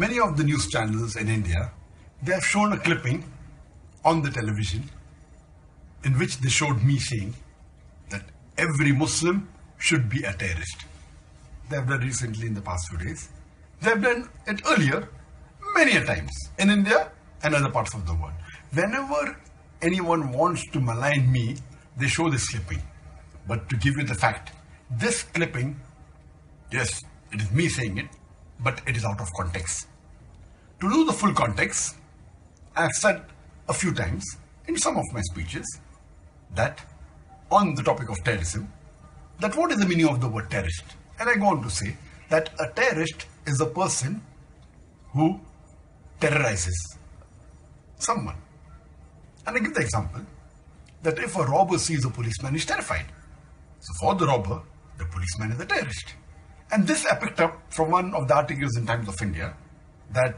many of the news channels in India, they have shown a clipping on the television in which they showed me saying that every Muslim should be a terrorist. They have done recently in the past few days. They have done it earlier many a times in India and other parts of the world. Whenever anyone wants to malign me, they show this clipping. But to give you the fact, this clipping, yes, it is me saying it, but it is out of context. To know the full context, I have said a few times in some of my speeches that on the topic of terrorism, that what is the meaning of the word terrorist? And I go on to say that a terrorist is a person who terrorizes someone. And I give the example that if a robber sees a policeman, he's terrified. So for the robber, the policeman is a terrorist. And this I picked up from one of the articles in Times of India that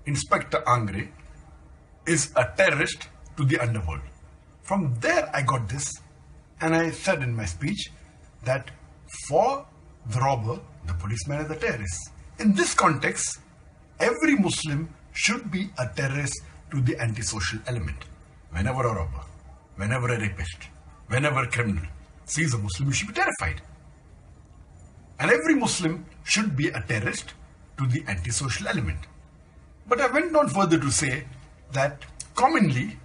Inspector Angre is a terrorist to the underworld. From there I got this, and I said in my speech that for the robber, the policeman is a terrorist. In this context, every Muslim should be a terrorist to the antisocial element. Whenever a robber, whenever a rapist, whenever a criminal sees a Muslim, he should be terrified. And every Muslim should be a terrorist to the antisocial element. But I went on further to say that commonly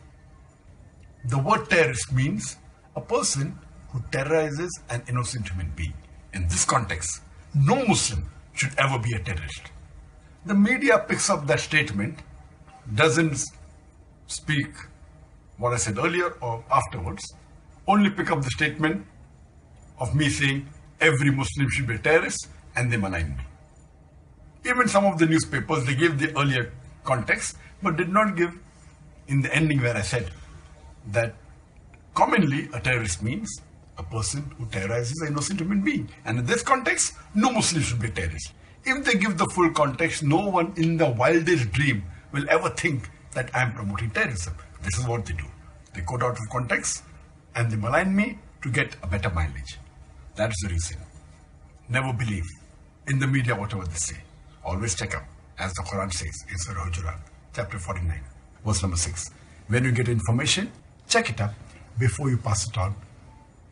the word terrorist means a person who terrorizes an innocent human being. In this context, no Muslim should ever be a terrorist. The media picks up that statement, doesn't speak what I said earlier or afterwards, only pick up the statement of me saying every Muslim should be a terrorist, and they malign me. Even some of the newspapers, they gave the earlier context, but did not give in the ending where I said that commonly a terrorist means a person who terrorizes an innocent human being. And in this context, no Muslim should be a terrorist. If they give the full context, no one in the wildest dream will ever think that I am promoting terrorism. This is what they do. They quote out of context and they malign me to get a better mileage. That is the reason. Never believe in the media whatever they say. Always check up, as the Quran says in Surah Hujrat, chapter 49, verse number 6. When you get information, check it up before you pass it on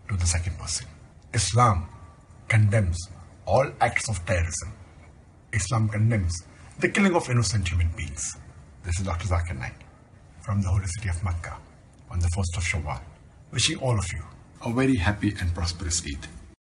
to the second person. Islam condemns all acts of terrorism. Islam condemns the killing of innocent human beings. This is Dr. ذاكر Naik from the holy city of Mecca on the 1st of Shawwal, wishing all of you a very happy and prosperous Eid.